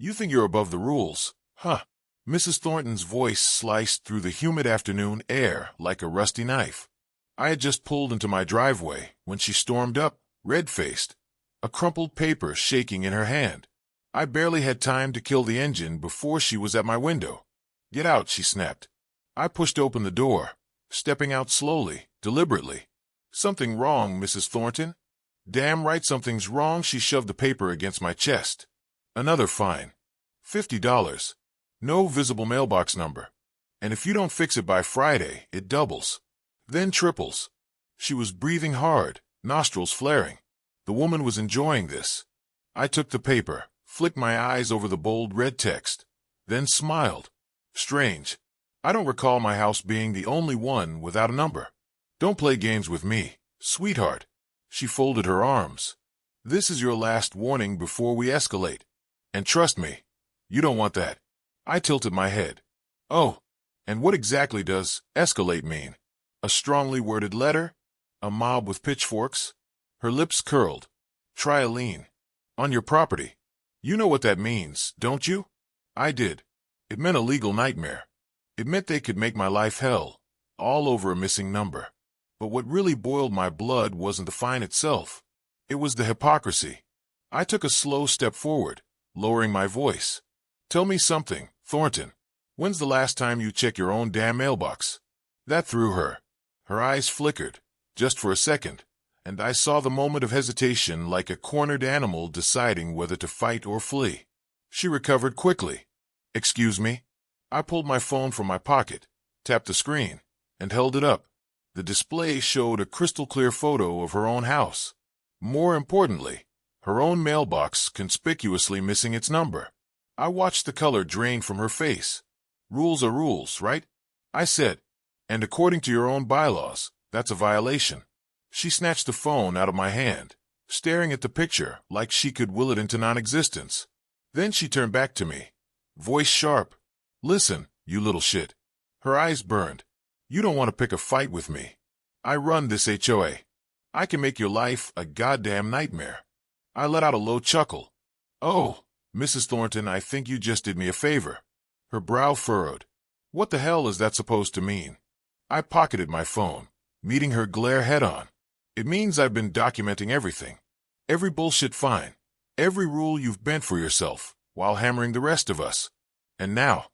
You think you're above the rules, huh? Mrs. Thornton's voice sliced through the humid afternoon air like a rusty knife. I had just pulled into my driveway when she stormed up, red-faced, a crumpled paper shaking in her hand. I barely had time to kill the engine before she was at my window. "Get out," she snapped. I pushed open the door, stepping out slowly, deliberately. "Something wrong, Mrs. Thornton?" "Damn right something's wrong." She shoved the paper against my chest. "Another fine. $50. No visible mailbox number. And if you don't fix it by Friday, it doubles. Then triples." She was breathing hard, nostrils flaring. The woman was enjoying this. I took the paper, flicked my eyes over the bold red text, then smiled. Strange. I don't recall my house being the only one without a number. "Don't play games with me, sweetheart." She folded her arms. "This is your last warning before we escalate. And trust me, you don't want that." I tilted my head. "Oh, and what exactly does escalate mean? A strongly worded letter? A mob with pitchforks?" Her lips curled. "Try a lien. On your property. You know what that means, don't you?" I did. It meant a legal nightmare. It meant they could make my life hell, all over a missing number. But what really boiled my blood wasn't the fine itself. It was the hypocrisy. I took a slow step forward, lowering my voice. "Tell me something, Thornton. When's the last time you checked your own damn mailbox?" That threw her. Her eyes flickered, just for a second, and I saw the moment of hesitation like a cornered animal deciding whether to fight or flee. She recovered quickly. "Excuse me?" I pulled my phone from my pocket, tapped the screen, and held it up. The display showed a crystal-clear photo of her own house. More importantly, her own mailbox conspicuously missing its number. I watched the color drain from her face. "Rules are rules, right?" I said. "And according to your own bylaws, that's a violation." She snatched the phone out of my hand, staring at the picture like she could will it into non-existence. Then she turned back to me, voice sharp. "Listen, you little shit." Her eyes burned. "You don't want to pick a fight with me. I run this HOA. I can make your life a goddamn nightmare." I let out a low chuckle. "Oh, Mrs. Thornton, I think you just did me a favor." Her brow furrowed. "What the hell is that supposed to mean?" I pocketed my phone, meeting her glare head-on. "It means I've been documenting everything. Every bullshit fine. Every rule you've bent for yourself, while hammering the rest of us. And now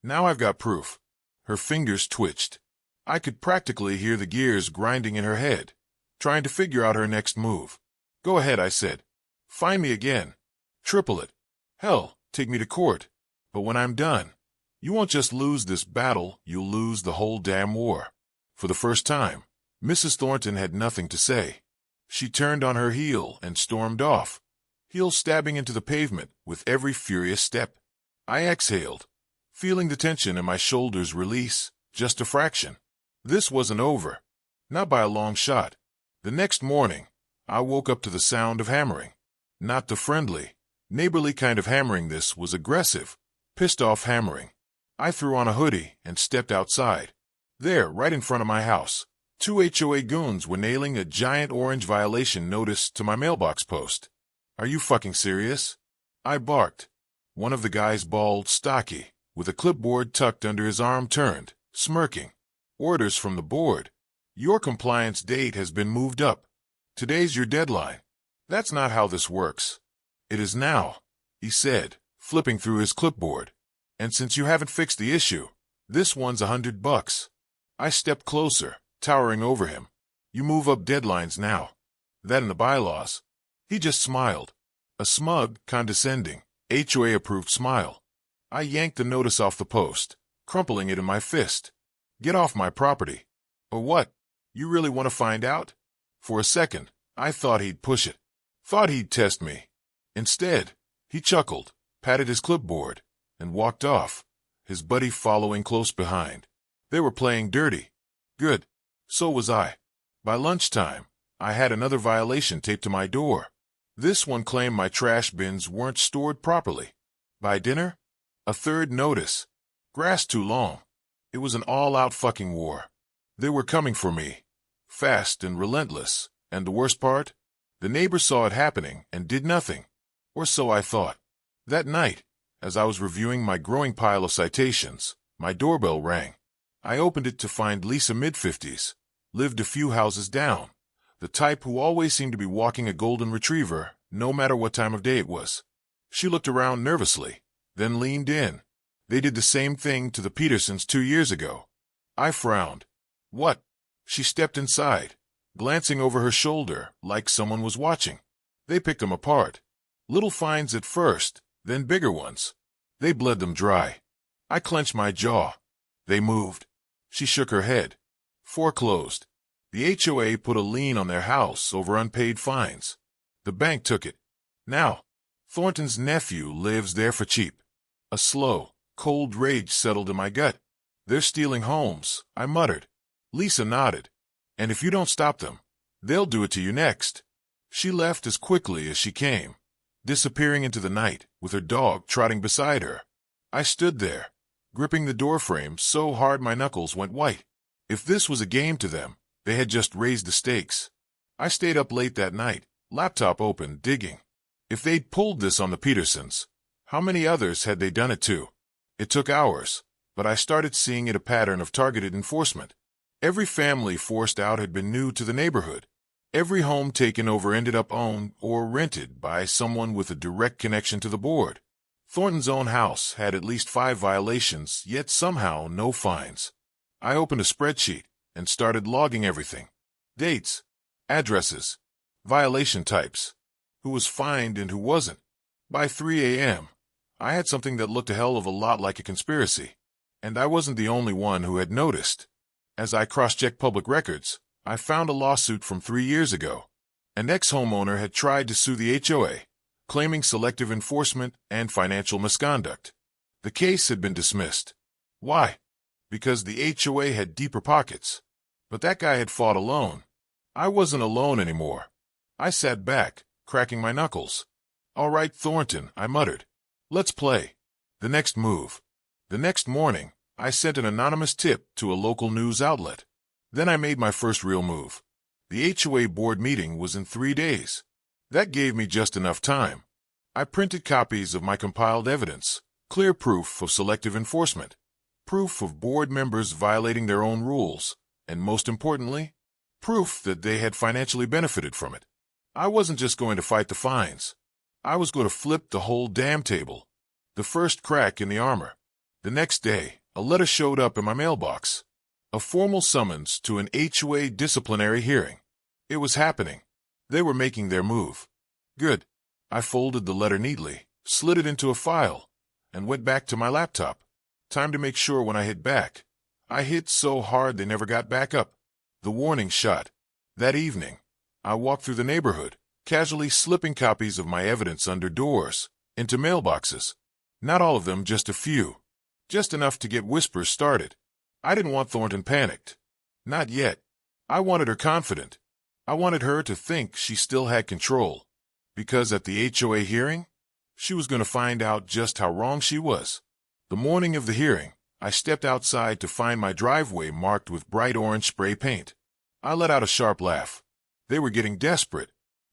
I've got proof." Her fingers twitched. I could practically hear the gears grinding in her head, trying to figure out her next move. "Go ahead," I said. "Find me again. Triple it. Hell, take me to court. But when I'm done, you won't just lose this battle, you'll lose the whole damn war." For the first time, Mrs. Thornton had nothing to say. She turned on her heel and stormed off, heel stabbing into the pavement with every furious step. I exhaled, feeling the tension in my shoulders release, just a fraction. This wasn't over. Not by a long shot. The next morning, I woke up to the sound of hammering. Not the friendly, neighborly kind of hammering. This was aggressive, pissed-off hammering. I threw on a hoodie and stepped outside. There, right in front of my house, 2 HOA goons were nailing a giant orange violation notice to my mailbox post. "Are you fucking serious?" I barked. One of the guys, bald, stocky, with a clipboard tucked under his arm, turned, smirking. "Orders from the board. Your compliance date has been moved up. Today's your deadline." "That's not how this works." "It is now," he said, flipping through his clipboard. "And since you haven't fixed the issue, this one's $100. I stepped closer, towering over him. "You move up deadlines now. That in the bylaws." He just smiled. A smug, condescending, HOA-approved smile. I yanked the notice off the post, crumpling it in my fist. "Get off my property." "Or what? You really want to find out?" For a second, I thought he'd push it. Thought he'd test me. Instead, he chuckled, patted his clipboard, and walked off, his buddy following close behind. They were playing dirty. Good. So was I. By lunchtime, I had another violation taped to my door. This one claimed my trash bins weren't stored properly. By dinner, a third notice. Grass too long. It was an all-out fucking war. They were coming for me. Fast and relentless. And the worst part? The neighbor saw it happening and did nothing. Or so I thought. That night, as I was reviewing my growing pile of citations, my doorbell rang. I opened it to find Lisa, mid-50s, lived a few houses down, the type who always seemed to be walking a golden retriever, no matter what time of day it was. She looked around nervously, then leaned in. They did the same thing to the Petersons 2 years ago. I frowned. What? She stepped inside, glancing over her shoulder like someone was watching. They picked them apart. Little finds at first, then bigger ones. They bled them dry. I clenched my jaw. They moved. She shook her head. Foreclosed. The HOA put a lien on their house over unpaid fines. The bank took it. Now, Thornton's nephew lives there for cheap. A slow, cold rage settled in my gut. They're stealing homes, I muttered. Lisa nodded. And if you don't stop them, they'll do it to you next. She left as quickly as she came, disappearing into the night with her dog trotting beside her. I stood there, gripping the doorframe so hard my knuckles went white. If this was a game to them, they had just raised the stakes. I stayed up late that night, laptop open, digging. If they'd pulled this on the Petersons, how many others had they done it to? It took hours, but I started seeing it a pattern of targeted enforcement. Every family forced out had been new to the neighborhood. Every home taken over ended up owned or rented by someone with a direct connection to the board. Thornton's own house had at least 5 violations, yet somehow no fines. I opened a spreadsheet and started logging everything. Dates, addresses, violation types, who was fined and who wasn't. By 3 a.m., I had something that looked a hell of a lot like a conspiracy. And I wasn't the only one who had noticed. As I cross-checked public records, I found a lawsuit from 3 years ago. An ex-homeowner had tried to sue the HOA, claiming selective enforcement and financial misconduct. The case had been dismissed. Why? Because the HOA had deeper pockets. But that guy had fought alone. I wasn't alone anymore. I sat back, cracking my knuckles. All right, Thornton, I muttered. Let's play. The next move. The next morning, I sent an anonymous tip to a local news outlet. Then I made my first real move. The HOA board meeting was in 3 days. That gave me just enough time. I printed copies of my compiled evidence, clear proof of selective enforcement, proof of board members violating their own rules, and most importantly, proof that they had financially benefited from it. I wasn't just going to fight the fines. I was going to flip the whole damn table. The first crack in the armor. The next day, a letter showed up in my mailbox. A formal summons to an HOA disciplinary hearing. It was happening. They were making their move. Good. I folded the letter neatly, slid it into a file, and went back to my laptop. Time to make sure when I hit back. I hit so hard they never got back up. The warning shot. That evening, I walked through the neighborhood, casually slipping copies of my evidence under doors, into mailboxes. Not all of them, just a few. Just enough to get whispers started. I didn't want Thornton panicked. Not yet. I wanted her confident. I wanted her to think she still had control. Because at the HOA hearing, she was going to find out just how wrong she was. The morning of the hearing, I stepped outside to find my driveway marked with bright orange spray paint. I let out a sharp laugh. They were getting desperate.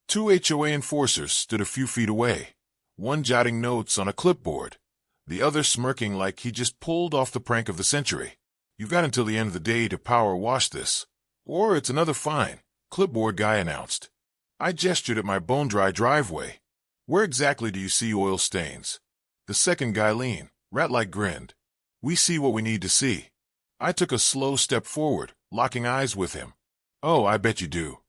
2 HOA enforcers stood a few feet away, one jotting notes on a clipboard, the other smirking like he just pulled off the prank of the century. You've got until the end of the day to power wash this, or it's another fine, clipboard guy announced. I gestured at my bone-dry driveway. Where exactly do you see oil stains? The second guy leaned, rat-like grinned. We see what we need to see. I took a slow step forward, locking eyes with him. Oh, I bet you do.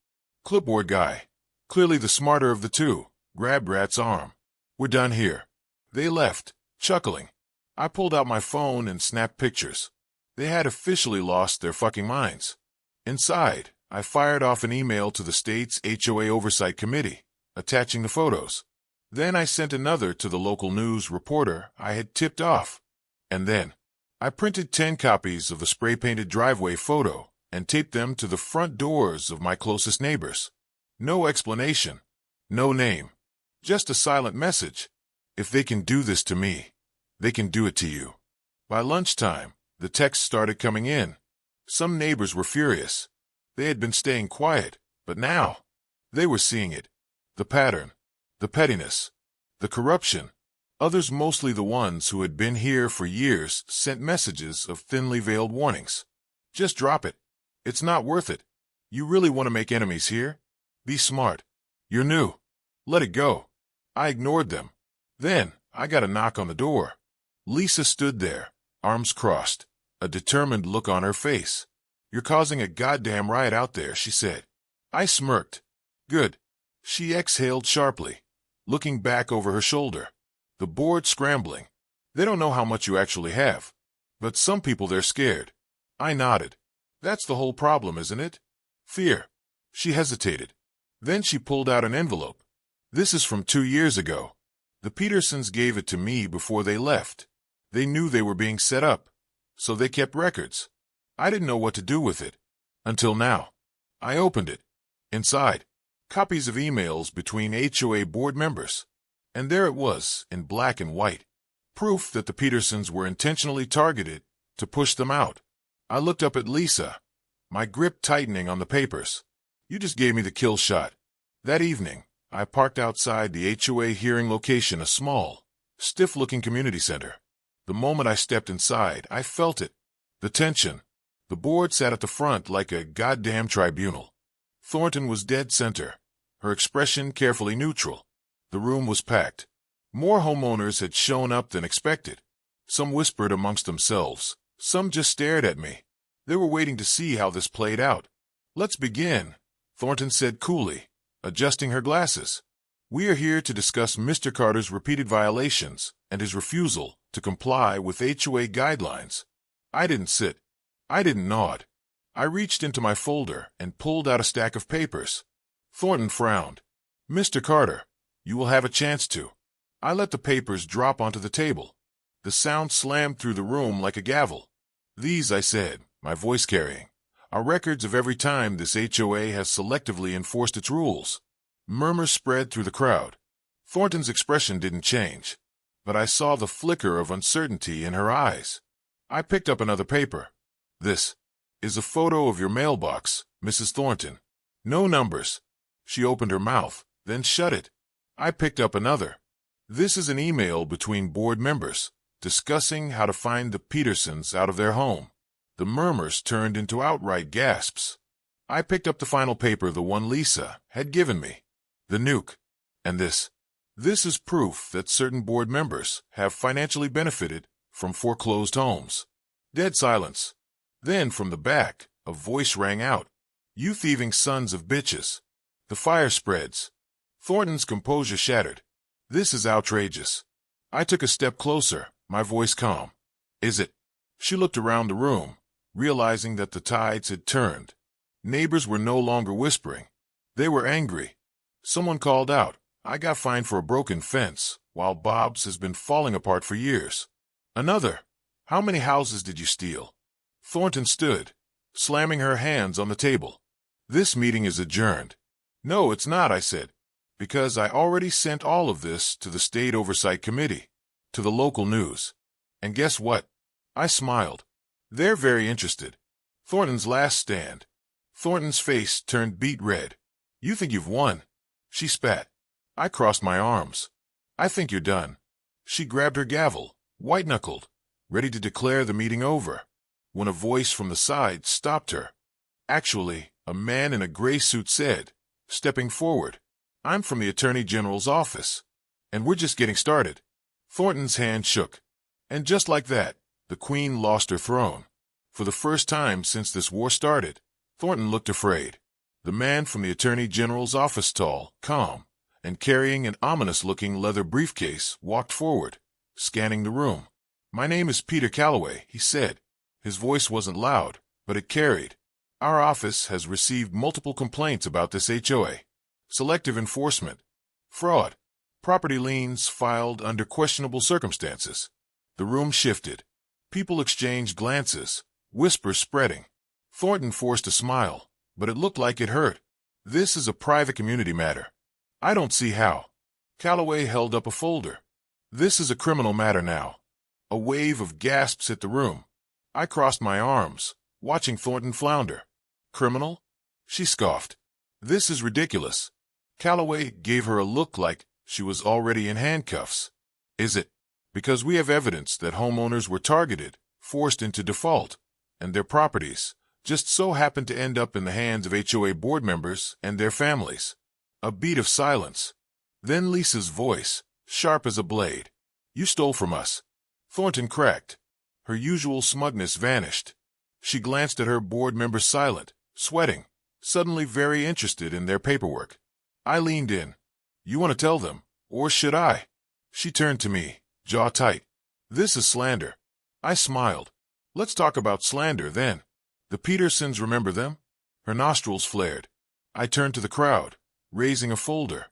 Clipboard guy, clearly the smarter of the two, grabbed Rat's arm. We're done here. They left, chuckling. I pulled out my phone and snapped pictures. They had officially lost their fucking minds. Inside, I fired off an email to the state's HOA Oversight Committee, attaching the photos. Then I sent another to the local news reporter I had tipped off. And then, I printed 10 copies of the spray-painted driveway photo and taped them to the front doors of my closest neighbors. No explanation, no name, just a silent message. If they can do this to me, they can do it to you. By lunchtime, the texts started coming in. Some neighbors were furious. They had been staying quiet, but now, they were seeing it. The pattern, the pettiness, the corruption. Others, mostly the ones who had been here for years, sent messages of thinly veiled warnings. Just drop it. It's not worth it. You really want to make enemies here? Be smart. You're new. Let it go. I ignored them. Then, I got a knock on the door. Lisa stood there, arms crossed, a determined look on her face. You're causing a goddamn riot out there, she said. I smirked. Good. She exhaled sharply, looking back over her shoulder. The board scrambling. They don't know how much you actually have. But some people, they're scared. I nodded. That's the whole problem, isn't it? Fear. She hesitated. Then she pulled out an envelope. This is from 2 years ago. The Petersons gave it to me before they left. They knew they were being set up, so they kept records. I didn't know what to do with it. Until now. I opened it. Inside, copies of emails between HOA board members. And there it was, in black and white. Proof that the Petersons were intentionally targeted to push them out. I looked up at Lisa, my grip tightening on the papers. You just gave me the kill shot. That evening, I parked outside the HOA hearing location, a small, stiff-looking community center. The moment I stepped inside, I felt it. The tension. The board sat at the front like a goddamn tribunal. Thornton was dead center, her expression carefully neutral. The room was packed. More homeowners had shown up than expected. Some whispered amongst themselves. Some just stared at me. They were waiting to see how this played out. Let's begin, Thornton said coolly, adjusting her glasses. We are here to discuss Mr. Carter's repeated violations and his refusal to comply with HOA guidelines. I didn't sit. I didn't nod. I reached into my folder and pulled out a stack of papers. Thornton frowned. Mr. Carter, you will have a chance to. I let the papers drop onto the table. The sound slammed through the room like a gavel. These, I said, my voice carrying, are records of every time this HOA has selectively enforced its rules. Murmurs spread through the crowd. Thornton's expression didn't change, but I saw the flicker of uncertainty in her eyes. I picked up another paper. This is a photo of your mailbox, Mrs. Thornton. No numbers. She opened her mouth, then shut it. I picked up another. This is an email between board members, discussing how to find the Petersons out of their home. The murmurs turned into outright gasps. I picked up the final paper, the one Lisa had given me. The nuke. And this. This is proof that certain board members have financially benefited from foreclosed homes. Dead silence. Then from the back, a voice rang out. You thieving sons of bitches. The fire spreads. Thornton's composure shattered. This is outrageous. I took a step closer, my voice calm. Is it? She looked around the room, realizing that the tides had turned. Neighbors were no longer whispering. They were angry. Someone called out, I got fined for a broken fence, while Bob's has been falling apart for years. Another, how many houses did you steal? Thornton stood, slamming her hands on the table. This meeting is adjourned. No, it's not, I said, because I already sent all of this to the State Oversight Committee, to the local news. And guess what? I smiled. They're very interested. Thornton's last stand. Thornton's face turned beet red. You think you've won? She spat. I crossed my arms. I think you're done. She grabbed her gavel, white-knuckled, ready to declare the meeting over, when a voice from the side stopped her. Actually, a man in a gray suit said, stepping forward, I'm from the Attorney General's office, and we're just getting started. Thornton's hand shook. And just like that, the Queen lost her throne. For the first time since this war started, Thornton looked afraid. The man from the Attorney General's office, tall, calm, and carrying an ominous-looking leather briefcase, walked forward, scanning the room. My name is Peter Calloway, he said. His voice wasn't loud, but it carried. Our office has received multiple complaints about this HOA. Selective enforcement. Fraud. Property liens filed under questionable circumstances. The room shifted. People exchanged glances, whispers spreading. Thornton forced a smile, but it looked like it hurt. This is a private community matter. I don't see how. Calloway held up a folder. This is a criminal matter now. A wave of gasps hit the room. I crossed my arms, watching Thornton flounder. Criminal? She scoffed. This is ridiculous. Calloway gave her a look like she was already in handcuffs. Is it? Because we have evidence that homeowners were targeted, forced into default, and their properties just so happened to end up in the hands of HOA board members and their families. A beat of silence. Then Lisa's voice, sharp as a blade. You stole from us. Thornton cracked. Her usual smugness vanished. She glanced at her board members silent, sweating, suddenly very interested in their paperwork. I leaned in. You want to tell them, or should I? She turned to me, jaw tight. This is slander. I smiled. Let's talk about slander then. The Petersons, remember them? Her nostrils flared. I turned to the crowd, raising a folder.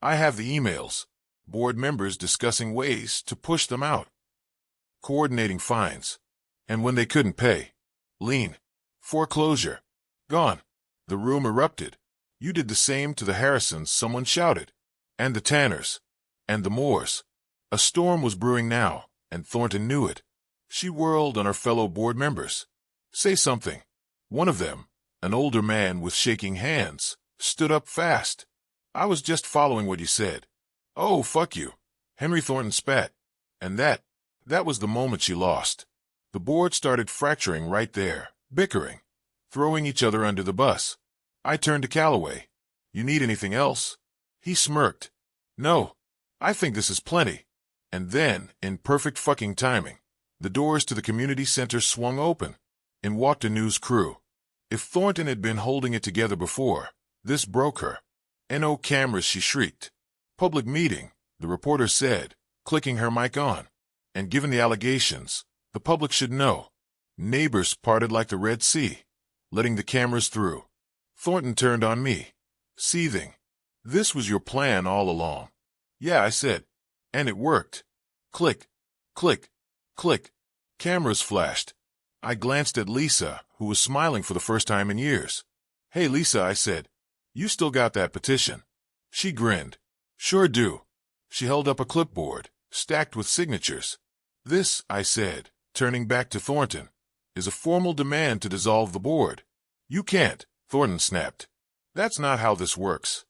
I have the emails. Board members discussing ways to push them out. Coordinating fines. And when they couldn't pay. Lien. Foreclosure. Gone. The room erupted. You did the same to the Harrisons, someone shouted. And the Tanners. And the Moores. A storm was brewing now, and Thornton knew it. She whirled on her fellow board members. Say something. One of them, an older man with shaking hands, stood up fast. I was just following what you said. Oh, fuck you. Henry Thornton spat. And that was the moment she lost. The board started fracturing right there, bickering, throwing each other under the bus. I turned to Calloway. You need anything else? He smirked. No. I think this is plenty. And then, in perfect fucking timing, the doors to the community center swung open. In walked a news crew. If Thornton had been holding it together before, this broke her. "NO cameras," she shrieked. "Public meeting," the reporter said, clicking her mic on. And given the allegations, the public should know. Neighbors parted like the Red Sea, letting the cameras through. Thornton turned on me, seething. "This was your plan all along." "Yeah," I said. "And it worked." Click, click, click. Cameras flashed. I glanced at Lisa, who was smiling for the first time in years. "Hey, Lisa," I said. "You still got that petition?" She grinned. "Sure do." She held up a clipboard, stacked with signatures. "This," I said, turning back to Thornton, "is a formal demand to dissolve the board." "You can't," Thornton snapped. "That's not how this works."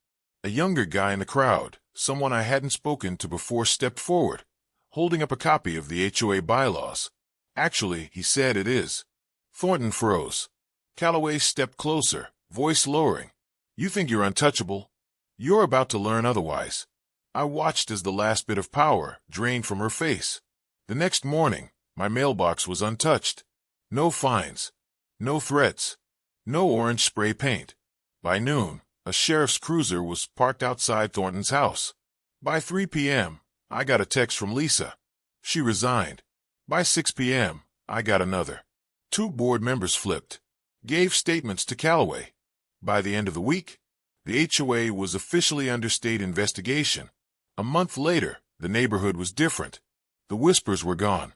A younger guy in the crowd, someone I hadn't spoken to before, stepped forward, holding up a copy of the HOA bylaws. "Actually," he said, "it is." Thornton froze. Calloway stepped closer, voice lowering. "You think you're untouchable? You're about to learn otherwise." I watched as the last bit of power drained from her face. The next morning, my mailbox was untouched. No fines. No threats. No orange spray paint. By noon, a sheriff's cruiser was parked outside Thornton's house. By 3 p.m., I got a text from Lisa. She resigned. By 6 p.m., I got another. 2 board members flipped. Gave statements to Calloway. By the end of the week, the HOA was officially under state investigation. A month later, the neighborhood was different. The whispers were gone.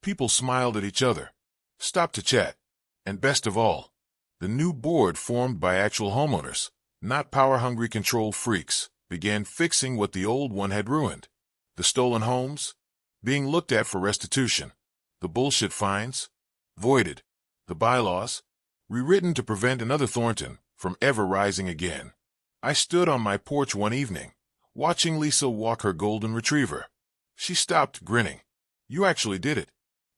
People smiled at each other, stopped to chat. And best of all, the new board, formed by actual homeowners, not power-hungry control freaks, began fixing what the old one had ruined. The stolen homes, being looked at for restitution. The bullshit fines, voided. The bylaws, rewritten to prevent another Thornton from ever rising again. I stood on my porch one evening, watching Lisa walk her golden retriever. She stopped, grinning. "You actually did it."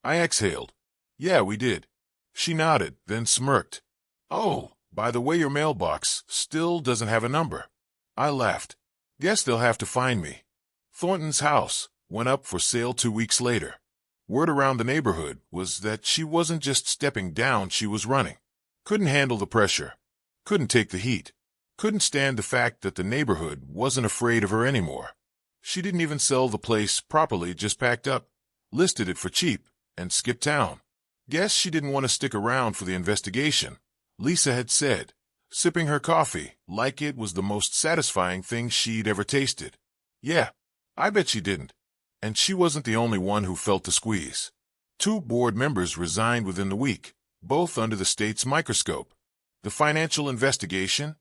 I exhaled. "Yeah, we did." She nodded, then smirked. "Oh, by the way, your mailbox still doesn't have a number." I laughed. "Guess they'll have to find me." Thornton's house went up for sale 2 weeks later. Word around the neighborhood was that she wasn't just stepping down, she was running. Couldn't handle the pressure. Couldn't take the heat. Couldn't stand the fact that the neighborhood wasn't afraid of her anymore. She didn't even sell the place properly, just packed up, listed it for cheap, and skipped town. Guess she didn't want to stick around for the investigation, Lisa had said, sipping her coffee like it was the most satisfying thing she'd ever tasted. Yeah, I bet she didn't. And she wasn't the only one who felt the squeeze. 2 board members resigned within the week, both under the state's microscope. The financial investigation?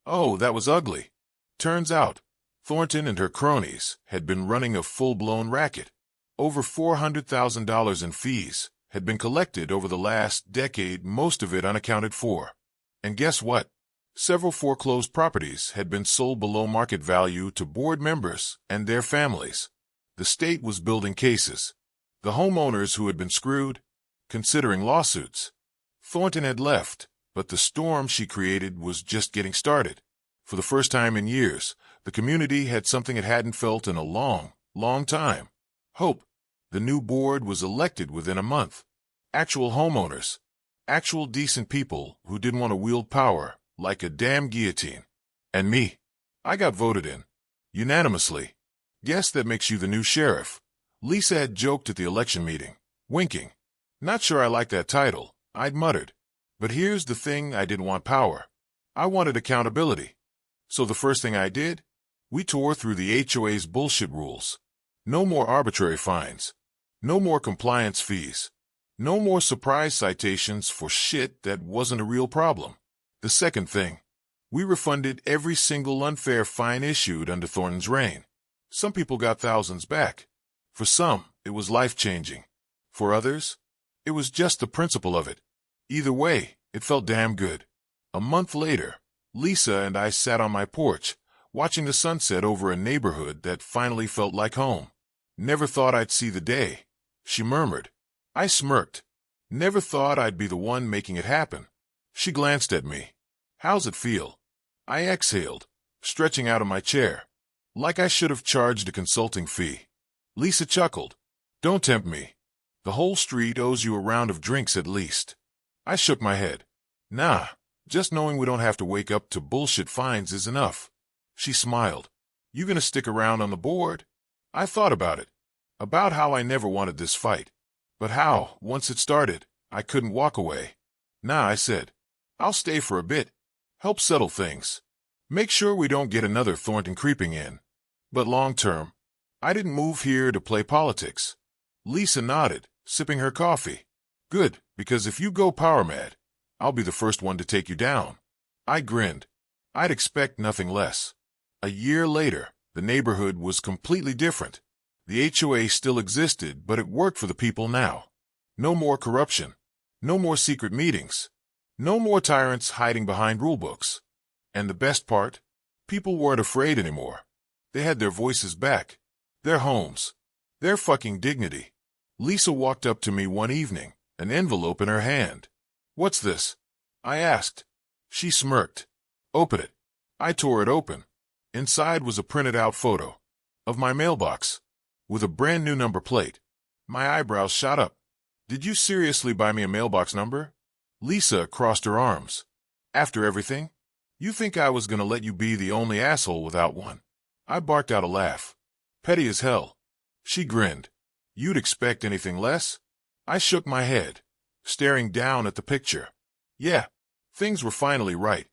Oh, that was ugly. Turns out, Thornton and her cronies had been running a full-blown racket. Over $400,000 in fees had been collected over the last decade, most of it unaccounted for. And guess what? Several foreclosed properties had been sold below market value to board members and their families. The state was building cases. The homeowners who had been screwed, considering lawsuits. Thornton had left, but the storm she created was just getting started. For the first time in years, the community had something it hadn't felt in a long, long time. Hope. The new board was elected within a month. Actual homeowners. Actual decent people who didn't want to wield power like a damn guillotine. And me. I got voted in. Unanimously. Guess that makes you the new sheriff. Lisa had joked at the election meeting, winking. Not sure I like that title, I'd muttered. But here's the thing, I didn't want power. I wanted accountability. So the first thing I did? We tore through the HOA's bullshit rules. No more arbitrary fines. No more compliance fees. No more surprise citations for shit that wasn't a real problem. The second thing. We refunded every single unfair fine issued under Thornton's reign. Some people got thousands back. For some, it was life-changing. For others, it was just the principle of it. Either way, it felt damn good. A month later, Lisa and I sat on my porch, watching the sunset over a neighborhood that finally felt like home. Never thought I'd see the day, she murmured. I smirked. Never thought I'd be the one making it happen. She glanced at me. How's it feel? I exhaled, stretching out of my chair. Like I should have charged a consulting fee. Lisa chuckled. Don't tempt me. The whole street owes you a round of drinks at least. I shook my head. Nah, just knowing we don't have to wake up to bullshit fines is enough. She smiled. You gonna stick around on the board? I thought about it. About how I never wanted this fight. But how, once it started, I couldn't walk away. Nah, I said. I'll stay for a bit. Help settle things. Make sure we don't get another Thornton creeping in. But long term, I didn't move here to play politics. Lisa nodded, sipping her coffee. Good, because if you go power mad, I'll be the first one to take you down. I grinned. I'd expect nothing less. A year later, the neighborhood was completely different. The HOA still existed, but it worked for the people now. No more corruption. No more secret meetings. No more tyrants hiding behind rulebooks. And the best part? People weren't afraid anymore. They had their voices back. Their homes. Their fucking dignity. Lisa walked up to me one evening, an envelope in her hand. What's this? I asked. She smirked. Open it. I tore it open. Inside was a printed-out photo of my mailbox with a brand-new number plate. My eyebrows shot up. Did you seriously buy me a mailbox number? Lisa crossed her arms. After everything? You think I was gonna let you be the only asshole without one? I barked out a laugh. Petty as hell. She grinned. You'd expect anything less? I shook my head, staring down at the picture. Yeah, things were finally right.